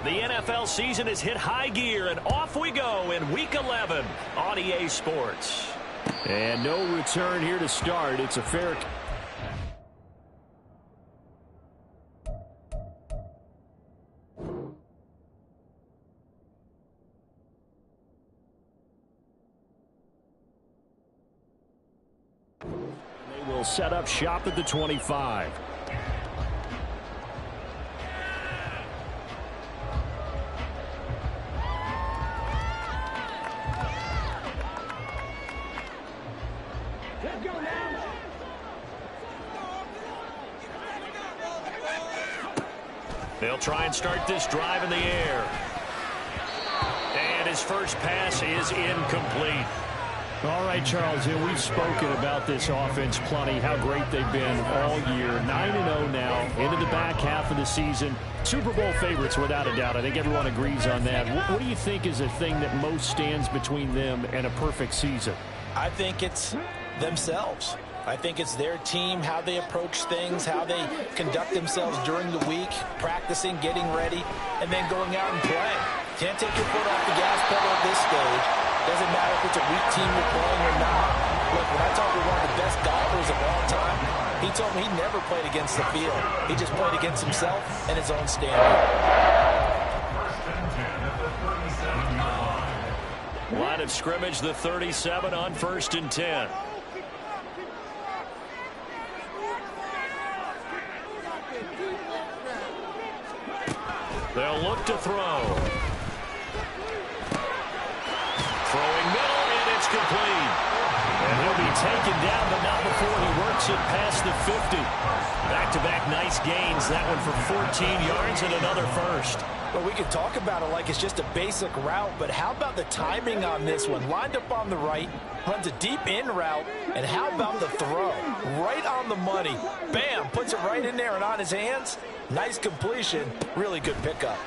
The NFL season has hit high gear, and off we go in Week 11 on EA Sports. And no return here to start. It's a fair... They will set up shop at the 25. They'll try and start this drive in the air. And his first pass is incomplete. All right, Charles, and we've spoken about this offense plenty, how great they've been all year. 9-0 now, into the back half of the season. Super Bowl favorites, without a doubt. I think everyone agrees on that. What do you think is the thing that most stands between them and a perfect season? I think it's themselves. I think it's their team, how they approach things, how they conduct themselves during the week, practicing, getting ready, and then going out and playing. Can't take your foot off the gas pedal at this stage. Doesn't matter if it's a weak team you're playing or not. Look, when I talk with one of the best golfers of all time, he told me he never played against the field. He just played against himself and his own standard. Line of scrimmage, the 37 on 1st and 10. They'll look to throw. Throwing middle, and it's complete. And he'll be taken down, but not before he works it past the 50. Back-to-back nice gains. That one for 14 yards and another first. Well, we could talk about it like it's just a basic route, but how about the timing on this one? Lined up on the right, runs a deep in route, and how about the throw? Right on the money. Bam, puts it right in there and on his hands. Nice completion, really good pickup.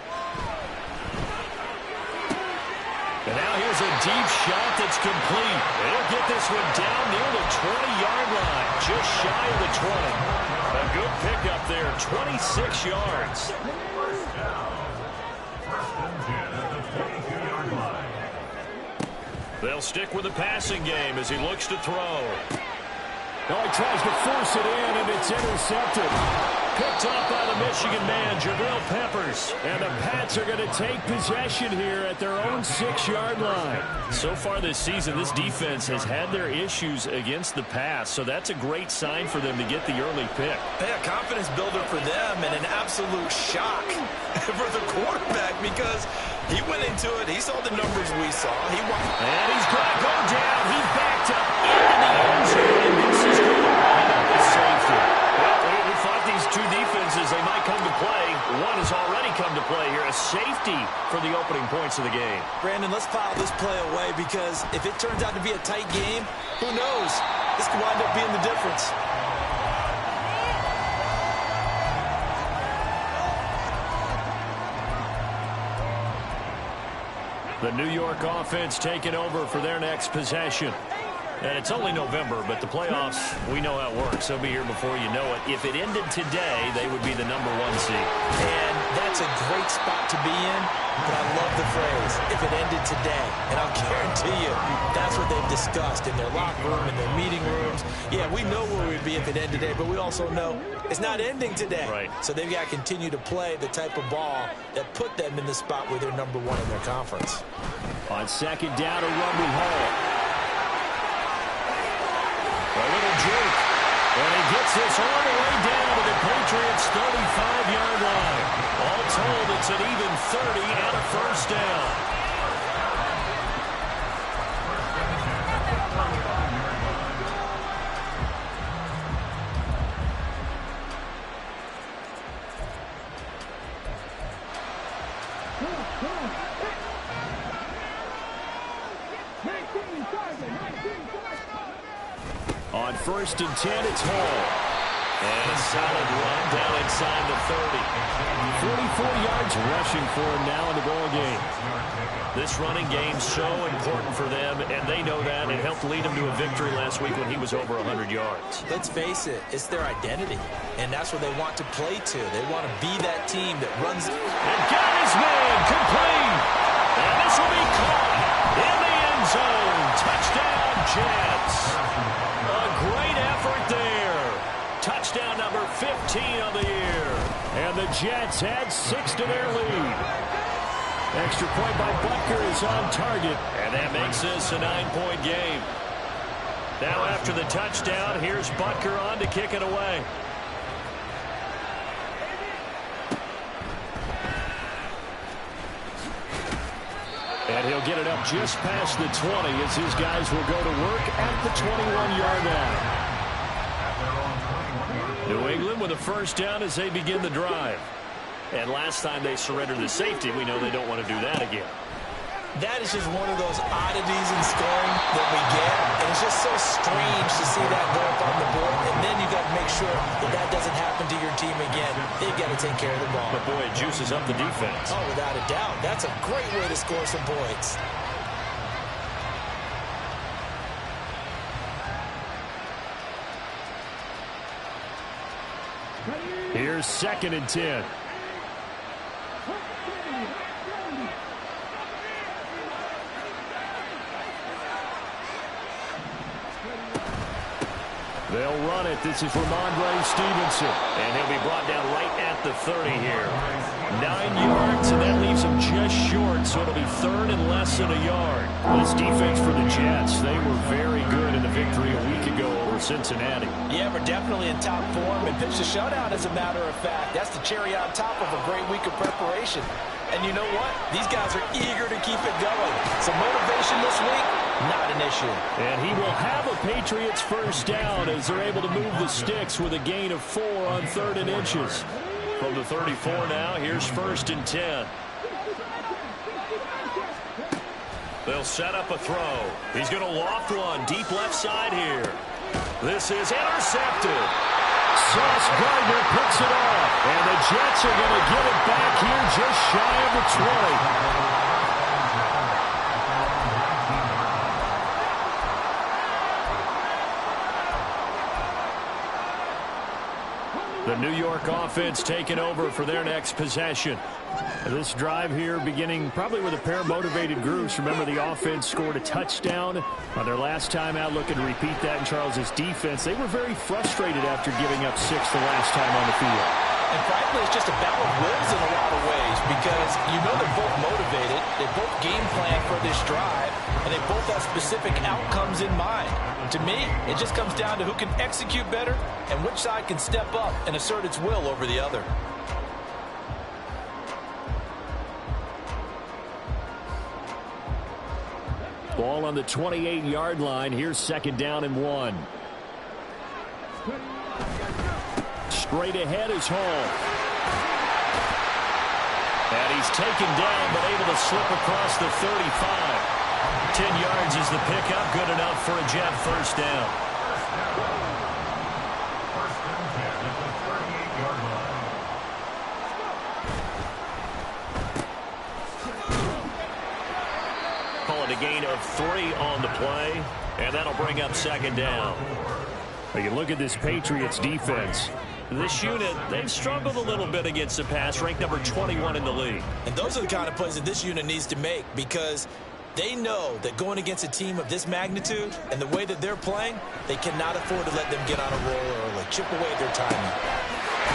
And now here's a deep shot that's complete. He'll get this one down near the 20-yard line, just shy of the 20. A good pickup there, 26 yards. They'll stick with the passing game as he looks to throw. Oh, he tries to force it in, and it's intercepted. Picked up by the Michigan man, Jabril Peppers. And the Pats are going to take possession here at their own 6-yard line. So far this season, this defense has had their issues against the pass, so that's a great sign for them to get the early pick. A confidence builder for them and an absolute shock for the quarterback because he went into it. He saw the numbers we saw. And he's going to go down. He backed up into the end zone, and this is good. The safety. Well, we thought these two defenses, they might come to play. One has already come to play here. A safety for the opening points of the game. Brandon, let's file this play away because if it turns out to be a tight game, who knows? This could wind up being the difference. The New York offense taking over for their next possession. And it's only November, but the playoffs, we know how it works. They'll be here before you know it. If it ended today, they would be the #1 seed. And that's a great spot to be in, but I love the phrase, if it ended today. And I'll guarantee you, that's what they've discussed in their locker room, in their meeting rooms. Yeah, we know where we'd be if it ended today, but we also know it's not ending today. Right. So they've got to continue to play the type of ball that put them in the spot where they're #1 in their conference. On 2nd down, a run with Hall. A little juke. And he gets this all the way down to the Patriots' 35-yard line. All told, it's an even 30 and a first down. On 1st and 10, it's Hall. And a solid run down inside the 30. 44 yards rushing for him now in the ball game. This running game's so important for them, and they know that. It helped lead them to a victory last week when he was over 100 yards. Let's face it, it's their identity, and that's what they want to play to. They want to be that team that runs. And got his man! the Jets add 6 to their lead. Extra point by Butker is on target. And that makes this a 9-point game. Now after the touchdown, here's Butker on to kick it away. And he'll get it up just past the 20 as his guys will go to work at the 21-yard line. New England with a first down as they begin the drive. And last time they surrendered the safety, we know they don't want to do that again. That is just one of those oddities in scoring that we get. And it's just so strange to see that go up on the board. And then you got to make sure that that doesn't happen to your team again. They've got to take care of the ball. But boy, it juices up the defense. Oh, without a doubt. That's a great way to score some points. Here's 2nd and 10. They'll run it. This is Ramondre Stevenson. And he'll be brought down right at the 30 here. 9 yards, and that leaves him just short, so it'll be 3rd and less than a yard. This defense for the Jets, they were very good in the victory a week ago over Cincinnati. Yeah, we're definitely in top form and pitched a shutout, as a matter of fact. That's the cherry on top of a great week of preparation. And you know what? These guys are eager to keep it going. So motivation this week, not an issue. And he will have a Patriots first down as they're able to move the sticks with a gain of 4 on 3rd and inches. From the 34 now, here's 1st and 10. They'll set up a throw. He's going to loft one deep left side here. This is intercepted. Sauce Gardner picks it off. And the Jets are going to get it back here just shy of the 20. The New York offense taking over for their next possession. This drive here beginning probably with a pair of motivated groups. Remember, the offense scored a touchdown on their last time out, looking to repeat that in Charles's defense. They were very frustrated after giving up 6 the last time on the field. And frankly, it's just a battle of wills in a lot of ways because you know they're both motivated, they both game plan for this drive, and they both have specific outcomes in mind. To me, it just comes down to who can execute better and which side can step up and assert its will over the other. Ball on the 28-yard line. Here's 2nd down and 1. Straight ahead is Hall. And he's taken down but able to slip across the 35. 10 yards is the pickup. Good enough for a Jet first down. Call it a gain of 3 on the play. And that'll bring up 2nd down. You look at this Patriots defense. This unit, they've struggled a little bit against the pass, ranked number 21 in the league. And those are the kind of plays that this unit needs to make because they know that going against a team of this magnitude and the way that they're playing, they cannot afford to let them get on a roll early, chip away at their timing.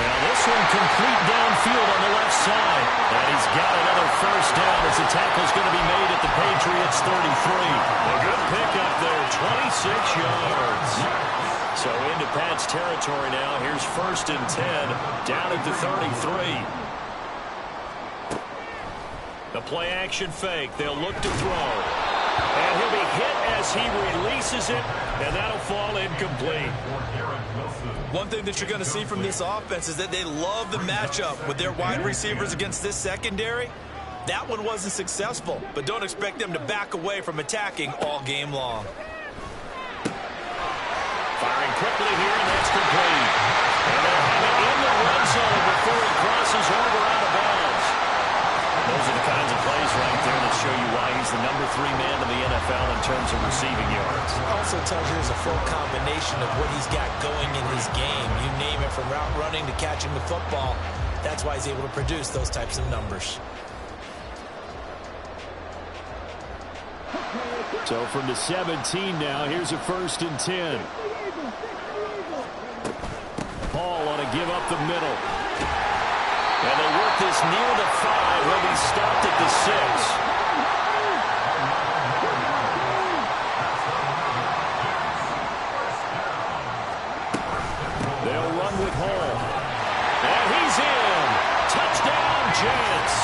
Now this one complete downfield on the left side. And he's got another first down as the tackle's going to be made at the Patriots 33. A good pickup there, 26 yards. So into Pat's territory now. Here's 1st and 10, down at the 33. The play action fake. They'll look to throw. And he'll be hit as he releases it, and that'll fall incomplete. One thing that you're going to see from this offense is that they love the matchup with their wide receivers against this secondary. That one wasn't successful, but don't expect them to back away from attacking all game long. Firing quickly here, and that's complete. And they'll have it in the red zone before it crosses over out of bounds. Those are the kinds of plays right there that show you why he's the number 3 man in the NFL in terms of receiving yards. Also tells you there's a full combination of what he's got going in his game. You name it, from route running to catching the football. That's why he's able to produce those types of numbers. So from the 17 now, here's a 1st and 10. Paul on a give up the middle. And they work this near the 5. He'll be stopped at the 6. They'll run with Hall. And he's in. Touchdown, Jets.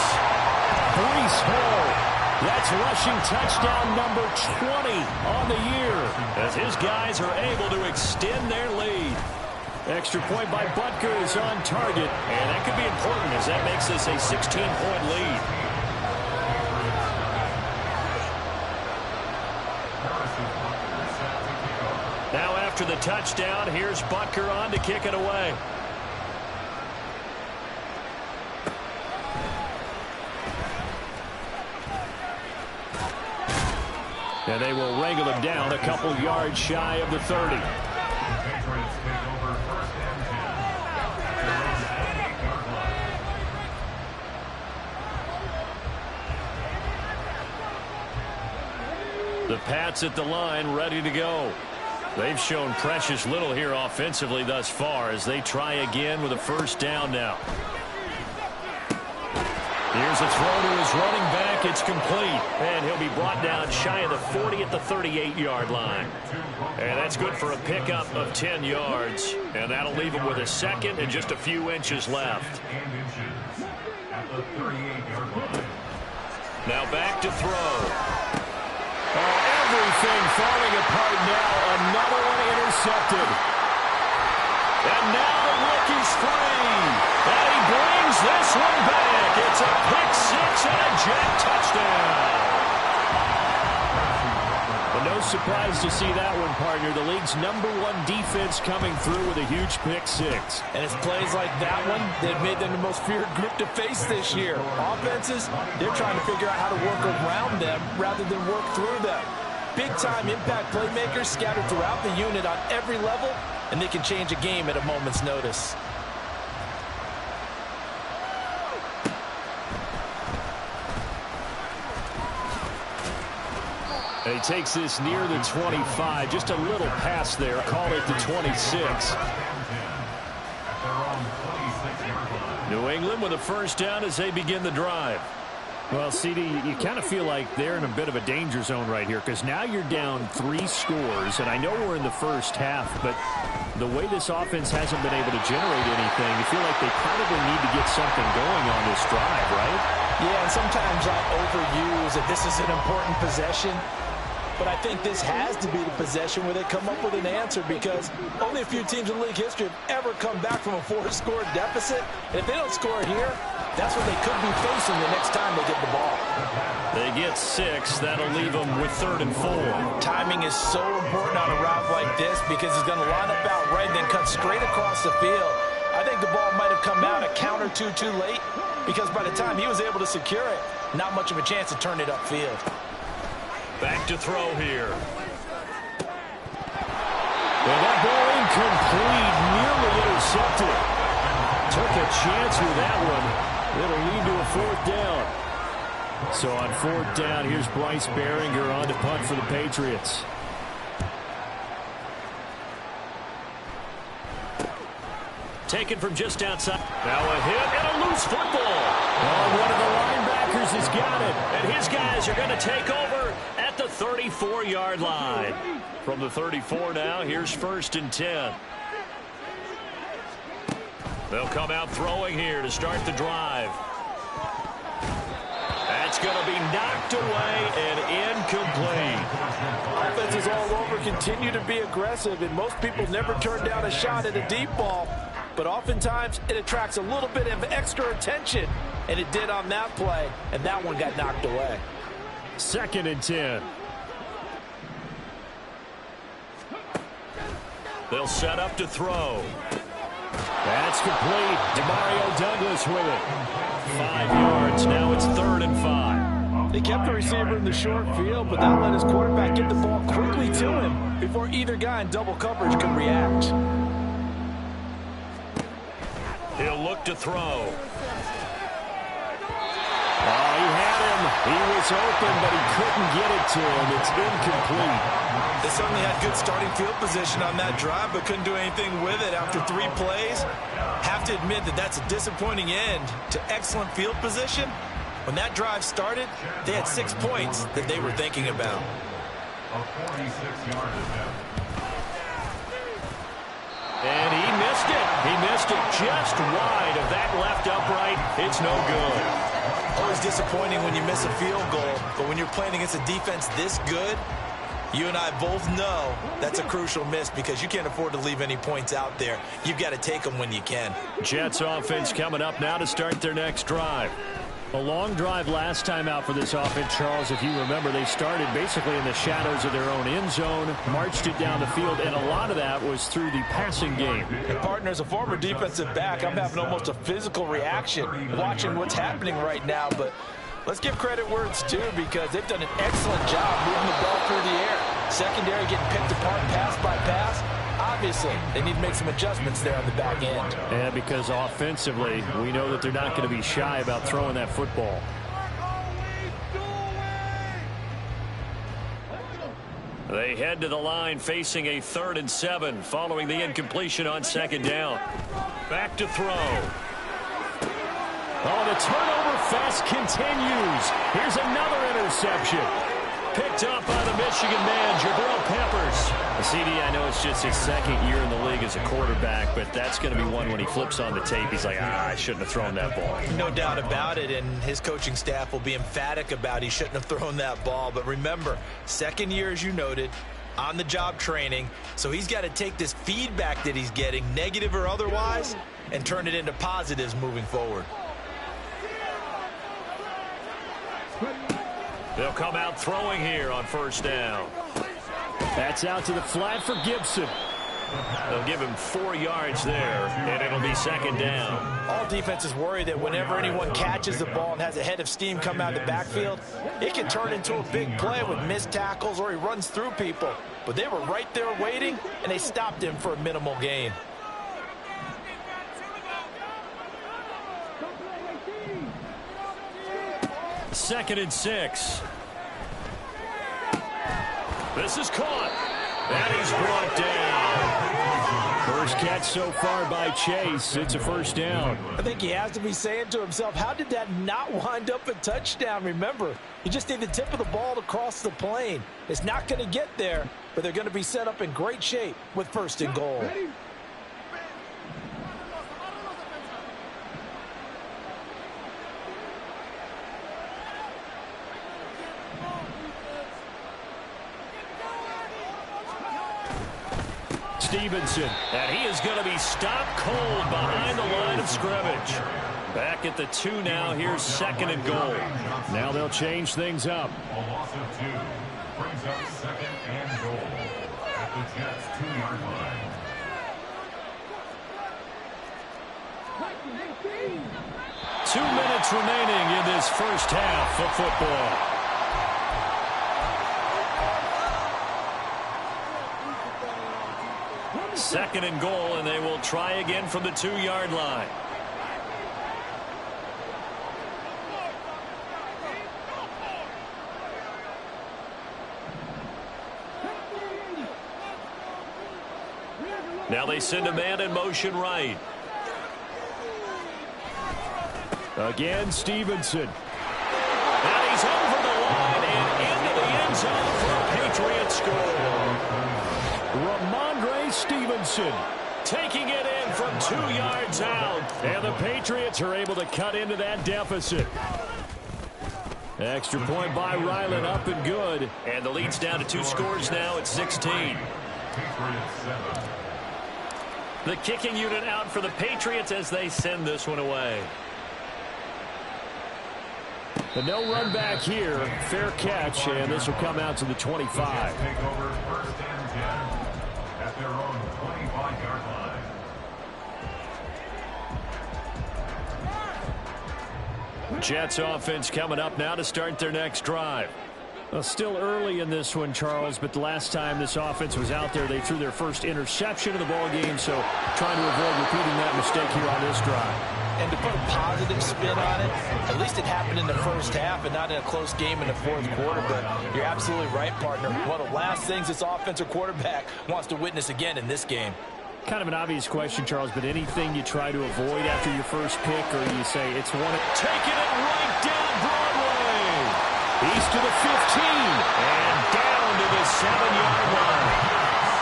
Breece Hall. That's rushing touchdown number 20 on the year, as his guys are able to extend their lead. Extra point by Butker is on target, and that could be important as that makes this a 16-point lead. Now after the touchdown, here's Butker on to kick it away. And they will wrangle him down a couple yards shy of the 30. The Pats at the line ready to go. They've shown precious little here offensively thus far as they try again with a first down now. Here's a throw to his running back. It's complete. And he'll be brought down shy of the 40 at the 38-yard line. And that's good for a pickup of 10 yards. And that'll leave him with a second and just a few inches left. Now back to throw. Everything falling apart now. Another one intercepted. And now the rookie's free. And he brings this one back. It's a pick six and a Jet touchdown. Well, no surprise to see that one, partner. The league's #1 defense coming through with a huge pick six. And it's plays like that one that made them the most feared group to face this year. Offenses, they're trying to figure out how to work around them rather than work through them. Big-time impact playmakers scattered throughout the unit on every level, and they can change a game at a moment's notice. And he takes this near the 25. Just a little pass there. Call it the 26. New England with a first down as they begin the drive. Well, CD, you kind of feel like they're in a bit of a danger zone right here because now you're down 3 scores, and I know we're in the first half, but the way this offense hasn't been able to generate anything, you feel like they probably need to get something going on this drive, right? Yeah, and sometimes I overuse that this is an important possession. But I think this has to be the possession where they come up with an answer because only a few teams in league history have ever come back from a 4-score deficit. And if they don't score here, that's what they could be facing the next time they get the ball. They get 6. That'll leave them with 3rd and 4. Timing is so important on a route like this because he's going to line up out right and then cut straight across the field. I think the ball might have come out a count or two too late because by the time he was able to secure it, not much of a chance to turn it upfield. Back to throw here. And that ball incomplete, nearly intercepted. Took a chance with that one. It'll lead to a 4th down. So on 4th down, here's Bryce Behringer on to punt for the Patriots. Taken from just outside. Now a hit and a loose football. Oh, one of the linebackers has got it. And his guys are going to take over at the 34-yard line. From the 34 now, here's 1st and 10. They'll come out throwing here to start the drive. That's going to be knocked away and incomplete. Offenses all over continue to be aggressive, and most people never turn down a shot at a deep ball. But oftentimes, it attracts a little bit of extra attention, and it did on that play, and that one got knocked away. 2nd and 10. They'll set up to throw. That's complete. Demario Douglas with it. 5 yards. Now it's 3rd and 5. They kept the receiver in the short field, but that let his quarterback get the ball quickly to him before either guy in double coverage could react. He'll look to throw. Oh, he had him. He was open, but he couldn't get it to him. It's incomplete. They certainly had good starting field position on that drive, but couldn't do anything with it after 3 plays. Have to admit that that's a disappointing end to excellent field position. When that drive started, they had 6 points that they were thinking about. And he missed it. He missed it just wide of that left upright. It's no good. Always disappointing when you miss a field goal, but when you're playing against a defense this good, you and I both know that's a crucial miss because you can't afford to leave any points out there. You've got to take them when you can. Jets offense coming up now to start their next drive. A long drive last time out for this offense, Charles. If you remember, they started basically in the shadows of their own end zone, marched it down the field, and a lot of that was through the passing game. And partner, as a former defensive back, I'm having almost a physical reaction watching what's happening right now. But let's give credit where it's due because they've done an excellent job moving the ball through the air. Secondary getting picked apart pass by pass. Obviously, they need to make some adjustments there on the back end. Yeah, because offensively, we know that they're not going to be shy about throwing that football. They head to the line facing a 3rd and 7 following the incompletion on 2nd down. Back to throw. Oh, the turnover fest continues. Here's another interception. Picked up by the Michigan man, Jabril Peppers. CD, I know it's just his 2nd year in the league as a quarterback, but that's going to be one when he flips on the tape. He's like, I shouldn't have thrown that ball. No doubt about it, and his coaching staff will be emphatic about he shouldn't have thrown that ball. But remember, 2nd year, as you noted, on-the-job training, so he's got to take this feedback that he's getting, negative or otherwise, and turn it into positives moving forward. They'll come out throwing here on 1st down. That's out to the flat for Gibson. They'll give him 4 yards there, and it'll be 2nd down. All defenses worry that whenever anyone catches the ball and has a head of steam come out of the backfield, it can turn into a big play with missed tackles or he runs through people. But they were right there waiting, and they stopped him for a minimal gain. Second and 6. This is caught. And he's brought down. First catch so far by Chase. It's a 1st down. I think he has to be saying to himself, how did that not wind up a touchdown? Remember, you just need the tip of the ball to cross the plane. It's not going to get there, but they're going to be set up in great shape with 1st and goal. Stevenson, and he is going to be stopped cold behind the line of scrimmage. Back at the 2 now. Here's 2nd and goal. Now they'll change things up. A loss of 2 brings up 2nd and goal at the Jets' 2-yard line. Two minutes remaining in this first half of football. Second and goal, and they will try again from the 2-yard line. Now they send a man in motion right. Again, Stevenson. And he's over the line and into the end zone for a Patriot score. Ramondre Stevenson taking it in from 2 yards out. And the Patriots are able to cut into that deficit. Extra point by Ryland, up and good. And the lead's down to 2 scores now at 16. The kicking unit out for the Patriots as they send this one away. But no run back here. Fair catch, and this will come out to the 25. Take over 1st and 10 at their own 25-yard line. Jets offense coming up now to start their next drive. Well, still early in this one, Charles, but the last time this offense was out there, they threw their first interception of the ball game, so trying to avoid repeating that mistake here on this drive. And to put a positive spin on it, at least it happened in the first half and not in a close game in the fourth quarter. But you're absolutely right, partner. One of the last things this offensive quarterback wants to witness again in this game. Kind of an obvious question, Charles, but anything you try to avoid after your first pick, or you say it's one of... Taking it right down Broadway. He's to the 15 and down to the 7-yard line.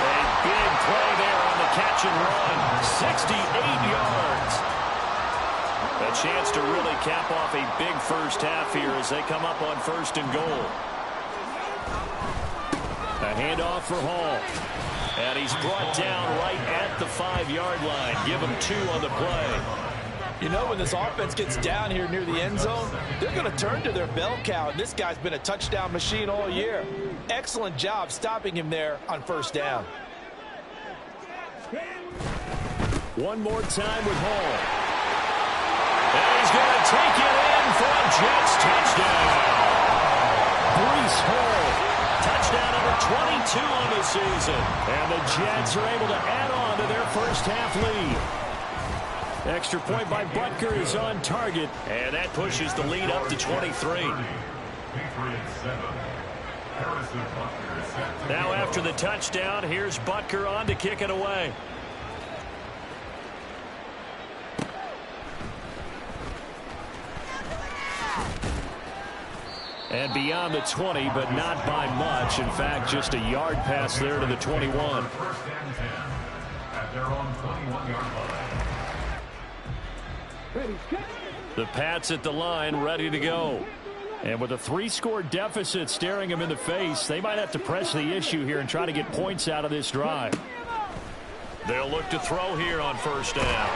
A big play there on the catch and run. 68 yards. A chance to really cap off a big first half here as they come up on 1st and goal. A handoff for Hall. And he's brought down right at the 5-yard line. Give him 2 on the play. You know, when this offense gets down here near the end zone, they're going to turn to their bell cow. And this guy's been a touchdown machine all year. Excellent job stopping him there on 1st down. One more time with Hall. And he's going to take it in for a Jets touchdown. Breece Hall. Touchdown number 22 on the season. And the Jets are able to add on to their first half lead. Extra point by Butker is on target. And that pushes the lead up to 23. Now after the touchdown, here's Butker on to kick it away. And beyond the 20, but not by much. In fact, just a yard pass there to the 21. The Pats at the line, ready to go. And with a 3-score deficit staring them in the face, they might have to press the issue here and try to get points out of this drive. They'll look to throw here on 1st down.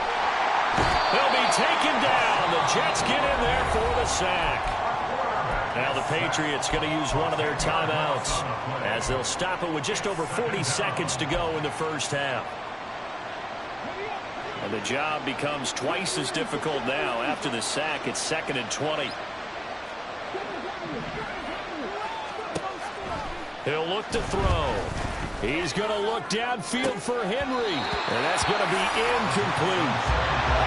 They'll be taken down. The Jets get in there for the sack. Now the Patriots going to use one of their timeouts as they'll stop it with just over 40 seconds to go in the first half. And the job becomes twice as difficult now after the sack. It's 2nd and 20. He'll look to throw. He's going to look downfield for Henry. And that's going to be incomplete.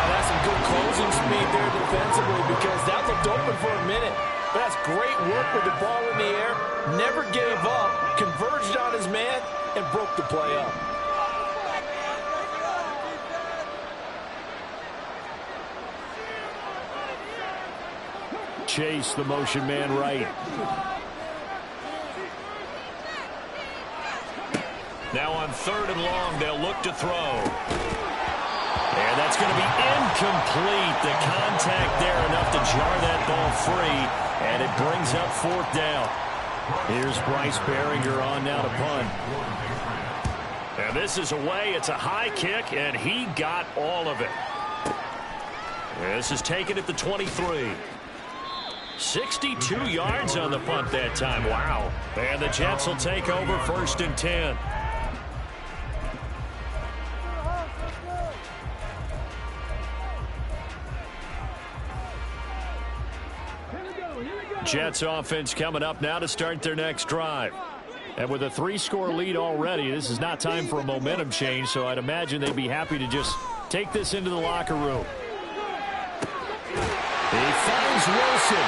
That's some good closing speed there defensively because that looked open for a minute. But that's great work with the ball in the air. Never gave up. Converged on his man and broke the play up. Chase, the motion man right. Now on 3rd and long, they'll look to throw. And that's going to be incomplete. The contact there enough to jar that ball free. And it brings up 4th down. Here's Bryce Behringer on now to punt. And this is away. It's a high kick, and he got all of it. This is taken at the 23. 62 yards on the punt that time. Wow. And the Jets will take over 1st and 10. Jets offense coming up now to start their next drive. And with a 3-score lead already, this is not time for a momentum change, so I'd imagine they'd be happy to just take this into the locker room. He finds Wilson.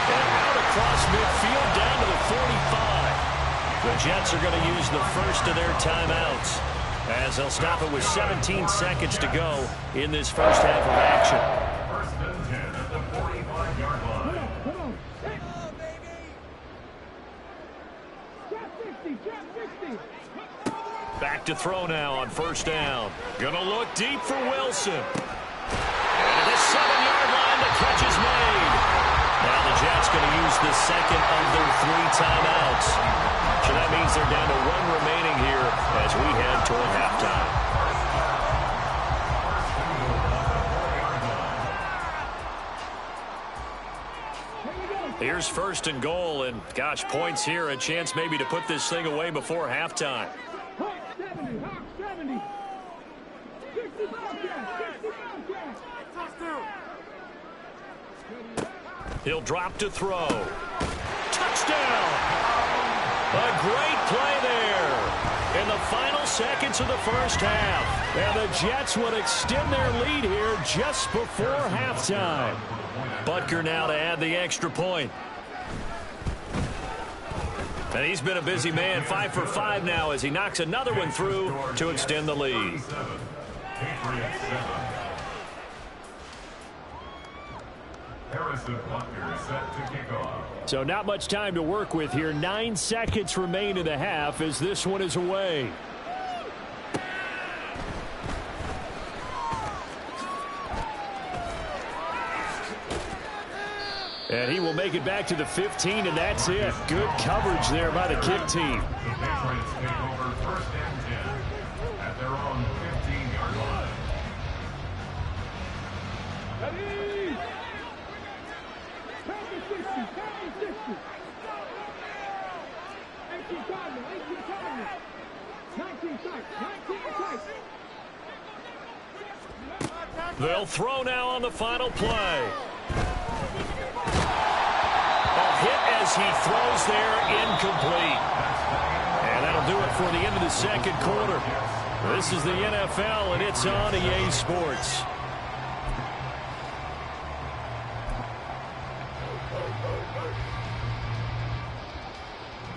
And out across midfield down to the 45. The Jets are going to use the first of their timeouts as they'll stop it with 17 seconds to go in this first half of action. Back to throw now on 1st down. Gonna look deep for Wilson. And at the 7-yard line, the catch is made. Now the Jets going to use the second of their 3 timeouts. So that means they're down to 1 remaining here as we head toward halftime. Here's 1st and goal, and gosh, points here, a chance maybe to put this thing away before halftime. He'll drop to throw. Touchdown! A great play there. in the final seconds of the first half. And the Jets would extend their lead here just before halftime. Butker now to add the extra point. And he's been a busy man, 5 for 5 now as he knocks another one through to extend the lead. So not much time to work with here. 9 seconds remain in the half as this one is away. And he will make it back to the 15, and that's it. Good coverage there by the kick team. The Patriots take over 1st and 10 at their own 15-yard line. They'll throw now on the final play. Hit as he throws there, incomplete. And that'll do it for the end of the second quarter. This is the NFL, and it's on EA Sports.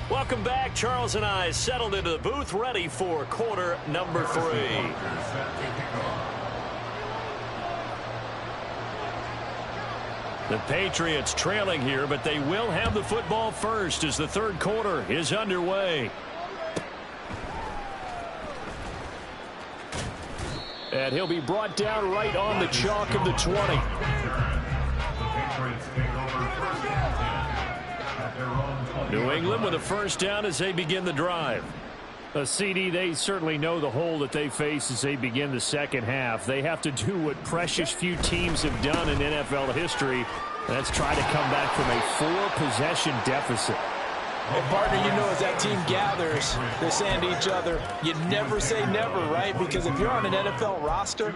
Welcome back. Charles and I settled into the booth, ready for quarter number 3. The Patriots trailing here, but they will have the football first as the third quarter is underway. And he'll be brought down right on the chalk of the 20. New England with a first down as they begin the drive. A CD, they certainly know the hole that they face as they begin the second half. They have to do what precious few teams have done in NFL history. That's try to come back from a 4-possession deficit. And partner, you know, as that team gathers, they're saying to each other, you never say never, right? Because if you're on an NFL roster,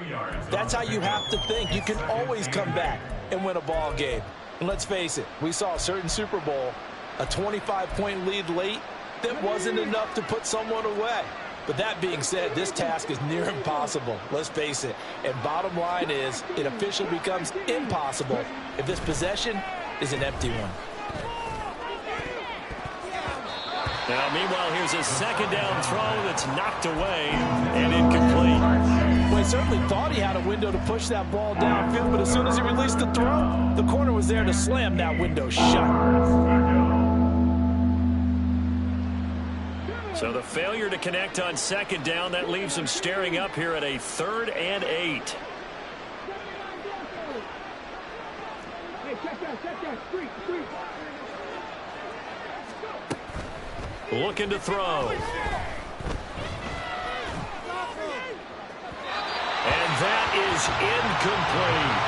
that's how you have to think. You can always come back and win a ball game. And let's face it, we saw a certain Super Bowl, a 25-point lead late, that wasn't enough to put someone away. But that being said, this task is near impossible. Let's face it. And bottom line is, it officially becomes impossible if this possession is an empty one. Now, meanwhile, here's a second down throw that's knocked away and incomplete. Well, he certainly thought he had a window to push that ball downfield, but as soon as he released the throw, the corner was there to slam that window shut. So the failure to connect on second down, that leaves them staring up here at a 3rd and 8. Looking to throw. And that is incomplete.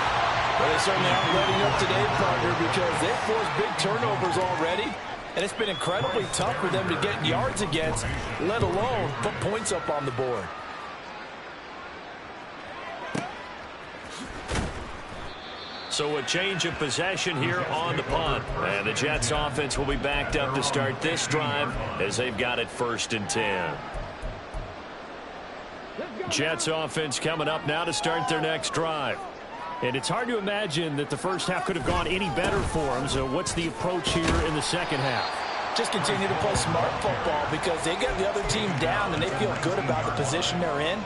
Well, they certainly aren't letting up today, partner, because they've forced big turnovers already. And it's been incredibly tough for them to get yards against, let alone put points up on the board. So a change of possession here on the punt. And the Jets offense will be backed up to start this drive as they've got it 1st and 10. Jets offense coming up now to start their next drive. And it's hard to imagine that the first half could have gone any better for them. So what's the approach here in the second half? Just continue to play smart football because they get the other team down and they feel good about the position they're in.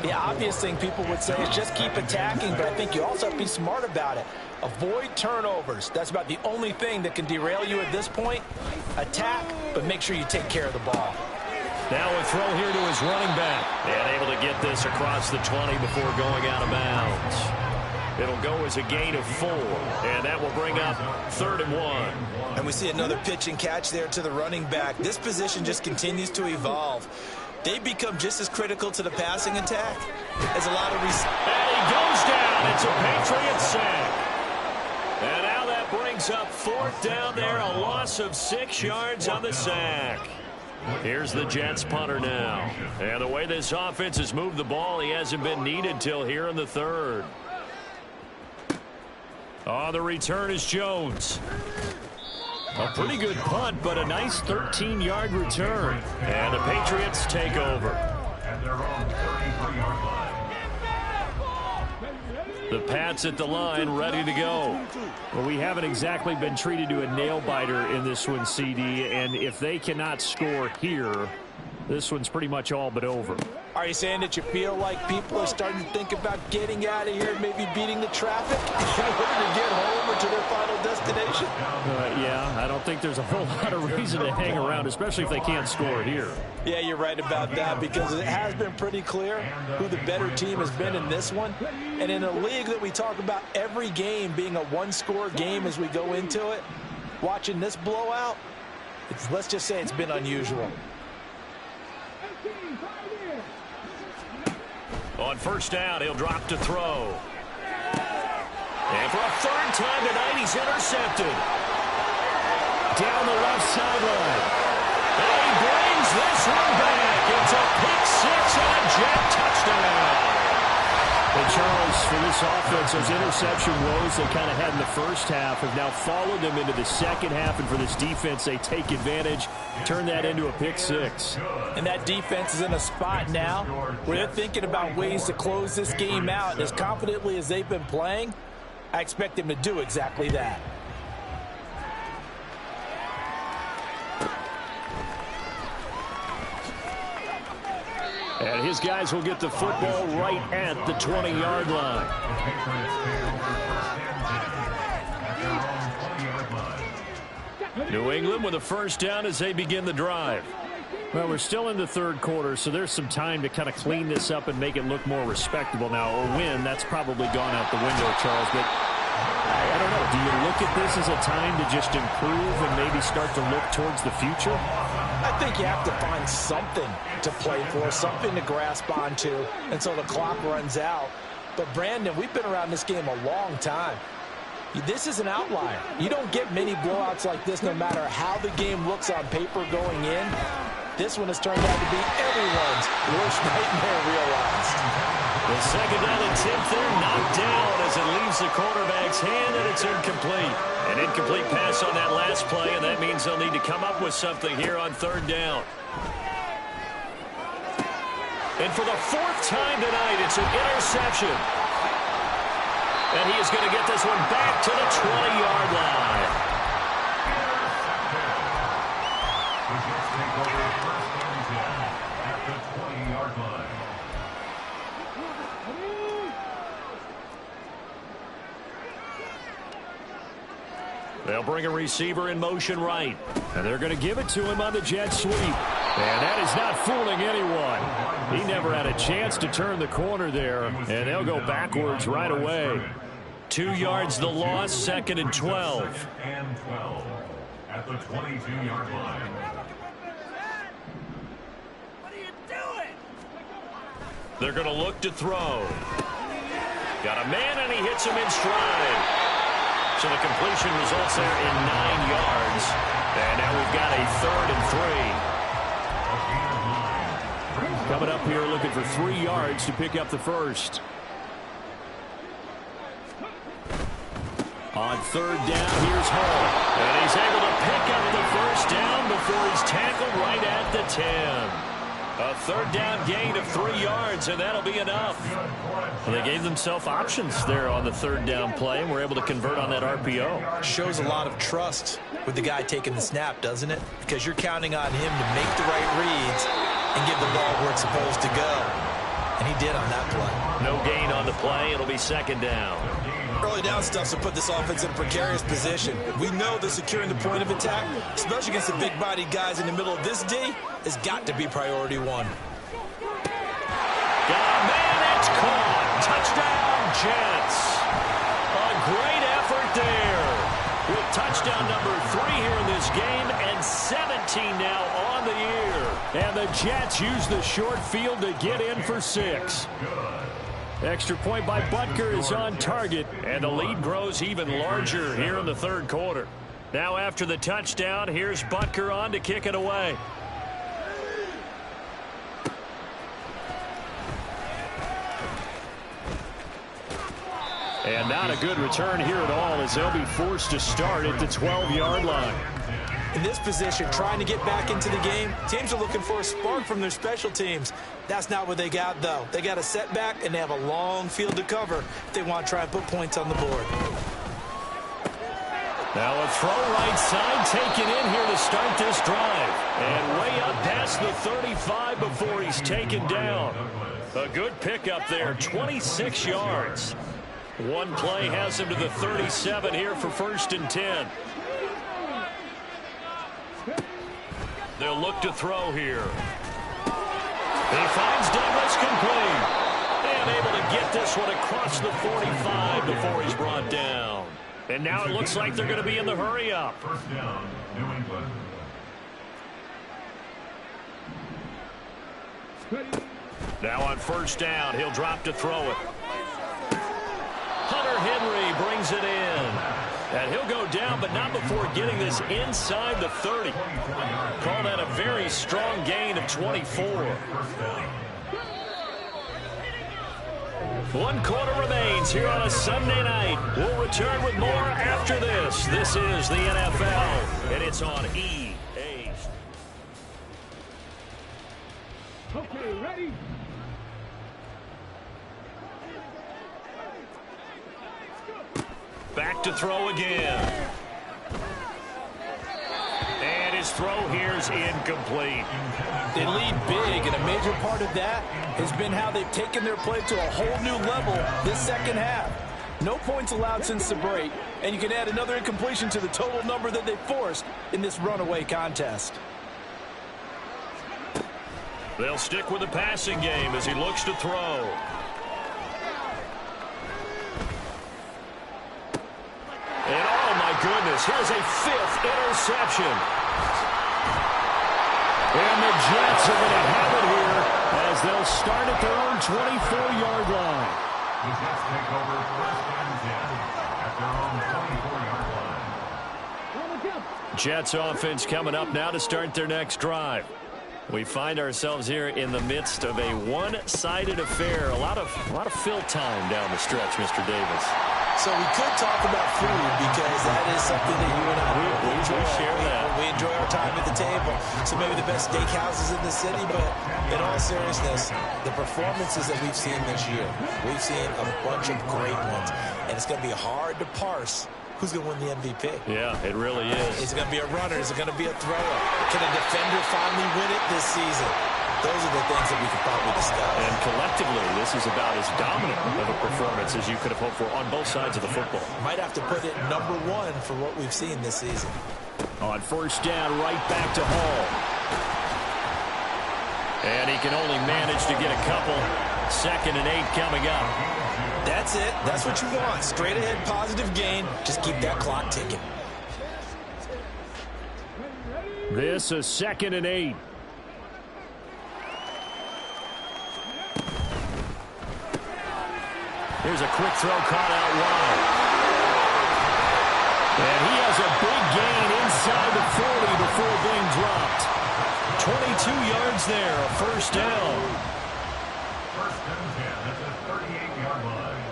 The obvious thing people would say is just keep attacking, but I think you also have to be smart about it. Avoid turnovers. That's about the only thing that can derail you at this point. Attack, but make sure you take care of the ball. Now a throw here to his running back. And able to get this across the 20 before going out of bounds. It'll go as a gain of 4, and that will bring up 3rd and 1. And we see another pitch and catch there to the running back. This position just continues to evolve. They become just as critical to the passing attack as a lot of And he goes down. It's a Patriot sack. And now that brings up 4th down there, a loss of 6 yards on the sack. Here's the Jets punter now. And the way this offense has moved the ball, he hasn't been needed till here in the 3rd. On the return is Jones. A pretty good punt, but a nice 13-yard return. And the Patriots take over. At their own 33-yard line. The Pats at the line, ready to go. Well, we haven't exactly been treated to a nail-biter in this one, CD, and if they cannot score here, this one's pretty much all but over. Are you saying that you feel like people are starting to think about getting out of here and maybe beating the traffic in order to get home or to their final destination? Yeah, I don't think there's a whole lot of reason to hang around, especially if they can't score here. Yeah, you're right about that, because it has been pretty clear who the better team has been in this one. And in a league that we talk about every game being a one-score game as we go into it, watching this blowout, let's just say it's been unusual. On first down, he'll drop to throw. And for a third time tonight, he's intercepted. Down the left sideline. And he brings this one back. It's a pick six and a Jet touchdown. And Charles, for this offense, those interception woes they kind of had in the first half have now followed them into the second half. And for this defense, they take advantage, turn that into a pick six. And that defense is in a spot now where they're thinking about ways to close this game out. And as confidently as they've been playing, I expect them to do exactly that. And his guys will get the football right at the 20-yard line. New England with a first down as they begin the drive. Well, we're still in the third quarter, so there's some time to kind of clean this up and make it look more respectable. Now, a win, that's probably gone out the window, Charles, but I don't know. Do you look at this as a time to just improve and maybe start to look towards the future? I think you have to find something to play for, something to grasp onto until the clock runs out. But, Brandon, we've been around this game a long time. This is an outlier. You don't get many blowouts like this no matter how the game looks on paper going in. This one has turned out to be everyone's worst nightmare realized. The second down and 10th there, knocked down as it leaves the quarterback's hand, and it's incomplete. An incomplete pass on that last play, and that means they'll need to come up with something here on third down. And for the fourth time tonight, it's an interception. And he is going to get this one back to the 20-yard line. At the 20-yard line. They'll bring a receiver in motion right. And they're going to give it to him on the jet sweep. And that is not fooling anyone. He never had a chance to turn the corner there. And they'll go backwards right away. 2 yards the loss, second and 12. Second and 12 at the 22-yard line. What are you doing? They're going to look to throw. Got a man, and he hits him in stride. So the completion results there in 9 yards. And now we've got a third and 3. Coming up here looking for 3 yards to pick up the first. On third down, here's Hall. And he's able to pick up the first down before he's tackled right at the 10. A third down gain of 3 yards, and that'll be enough. Well, they gave themselves options there on the third down play, and were able to convert on that RPO. Shows a lot of trust with the guy taking the snap, doesn't it? Because you're counting on him to make the right reads and give the ball where it's supposed to go. And he did on that play. No gain on the play. It'll be second down. Early down stuff to put this offense in a precarious position. We know that securing the point of attack, especially against the big-bodied guys in the middle of this D, has got to be priority one. Got a man, it's caught. Touchdown, Jets. A great effort there. With touchdown number 3 here in this game, and 17 now on the year. And the Jets use the short field to get in for 6. Extra point by Butker is on target, and the lead grows even larger here in the third quarter. Now after the touchdown, here's Butker on to kick it away. And not a good return here at all, as they'll be forced to start at the 12-yard line. In this position, trying to get back into the game, teams are looking for a spark from their special teams. That's not what they got, though. They got a setback, and they have a long field to cover if they want to try and put points on the board. Now a throw right side taken in here to start this drive. And way up past the 35 before he's taken down. A good pickup there, 26 yards. One play has him to the 37 here for 1st and 10. They'll look to throw here. He finds Douglas complete. And able to get this one across the 45 before he's brought down. And now it looks like they're going to be in the hurry up. First down, New England. Now on 1st down, he'll drop to throw it. Hunter Henry brings it in. And he'll go down, but not before getting this inside the 30. Call that a very strong gain of 24. 1 quarter remains here on a Sunday night. We'll return with more after this. This is the NFL, and it's on EA. Okay, ready? Back to throw again. And his throw here's incomplete. They lead big, and a major part of that has been how they've taken their play to a whole new level this second half. No points allowed since the break, and you can add another incompletion to the total number that they forced in this runaway contest. They'll stick with the passing game as he looks to throw. And oh my goodness, here's a 5th interception. And the Jets are going to have it here as they'll start at their own 24-yard line. The Jets take over 1st and 10 at their own 24-yard line. Jets offense coming up now to start their next drive. We find ourselves here in the midst of a one-sided affair. A lot of fill time down the stretch, Mr. Davis. So we could talk about food because that is something that you and I we enjoy. share that. We enjoy our time at the table. So maybe the best steakhouses in the city, but in all seriousness, the performances that we've seen this year, we've seen a bunch of great ones, and it's going to be hard to parse who's going to win the MVP. Yeah, it really is. Is it going to be a runner? Is it going to be a thrower? Can a defender finally win it this season? Those are the things that we could probably discuss. And collectively, this is about as dominant of a performance as you could have hoped for on both sides of the football. Might have to put it #1 for what we've seen this season. On 1st down, right back to Hall. And he can only manage to get a couple. 2nd and 8 coming up. That's it. That's what you want. Straight ahead, positive gain. Just keep that clock ticking. This is 2nd and 8. Here's a quick throw caught out wide. And he has a big gain inside the 40 before being dropped. 22 yards there, a 1st down. 1st and 10 at the 38-yard line.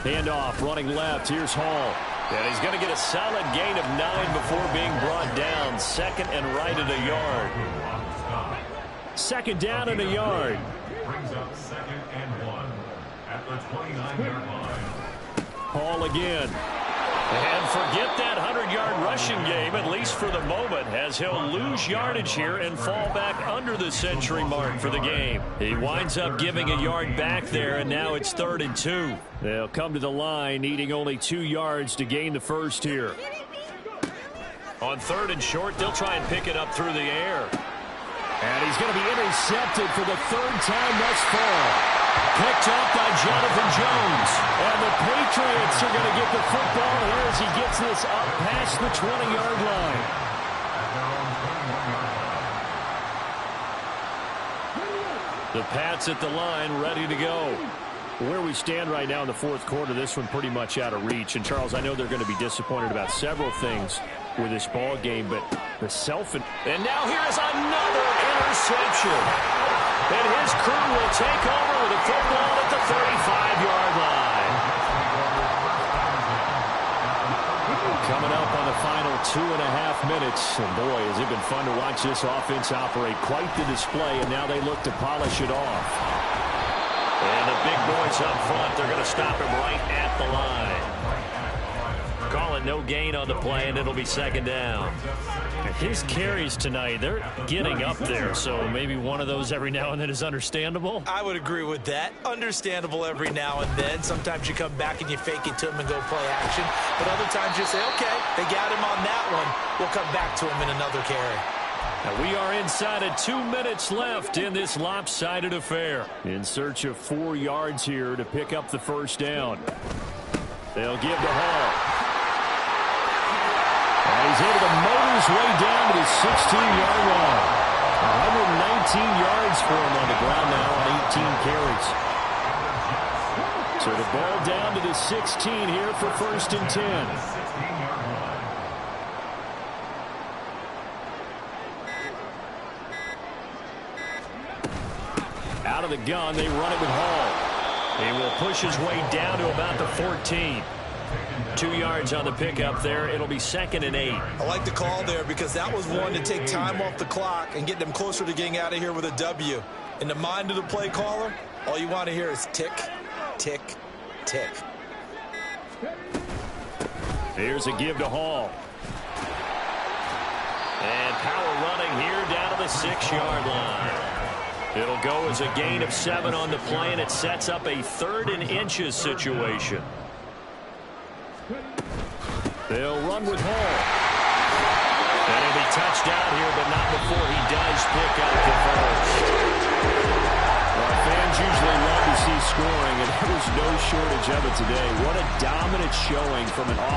Handoff, running left. Here's Hall. And he's going to get a solid gain of 9 before being brought down. 2nd and right at a yard. 2nd down and a yard. Brings up 2nd and 1 at the 29-yard line. Hall again. And forget that 100-yard rushing game, at least for the moment, as he'll lose yardage here and fall back under the century mark for the game. He winds up giving a yard back there, and now it's 3rd and 2. They'll come to the line, needing only 2 yards to gain the first here. On 3rd and short, they'll try and pick it up through the air. And he's going to be intercepted for the 3rd time thus far. Picked up by Jonathan Jones. And the Patriots are going to get the football here as he gets this up past the 20-yard line. The Pats at the line, ready to go. Where we stand right now in the 4th quarter, this one pretty much out of reach. And, Charles, I know they're going to be disappointed about several things with this ball game, but the and now here is another interception. And his crew will take over with a football at the 35-yard line. Coming up on the final 2.5 minutes. And boy, has it been fun to watch this offense operate. Quite the display, and now they look to polish it off. And the big boys up front, they're going to stop him right at the line. Call it no gain on the play, and it'll be second down. His carries tonight, they're getting up there, so maybe one of those every now and then is understandable. I would agree with that. Understandable every now and then. Sometimes you come back and you fake it to him and go play action. But other times you say, okay, they got him on that one. We'll come back to him in another carry. Now we are inside of 2 minutes left in this lopsided affair. In search of 4 yards here to pick up the first down. They'll give to Hall. He's able to motor his way down to the 16-yard line. 119 yards for him on the ground now on 18 carries. So the ball down to the 16 here for 1st and 10. Out of the gun, they run it with Hall. He will push his way down to about the 14. 2 yards on the pickup there. It'll be 2nd and 8. I like the call there because that was one to take time off the clock and get them closer to getting out of here with a W. In the mind of the play caller, all you want to hear is tick, tick, tick. Here's a give to Hall. And power running here down to the 6-yard line. It'll go as a gain of 7 on the play, and it sets up a 3rd and inches situation. They'll run with Hall. And he'll be touched out here, but not before he does pick up the first. Well, fans usually love to see scoring, and there was no shortage of it today. What a dominant showing from an offense.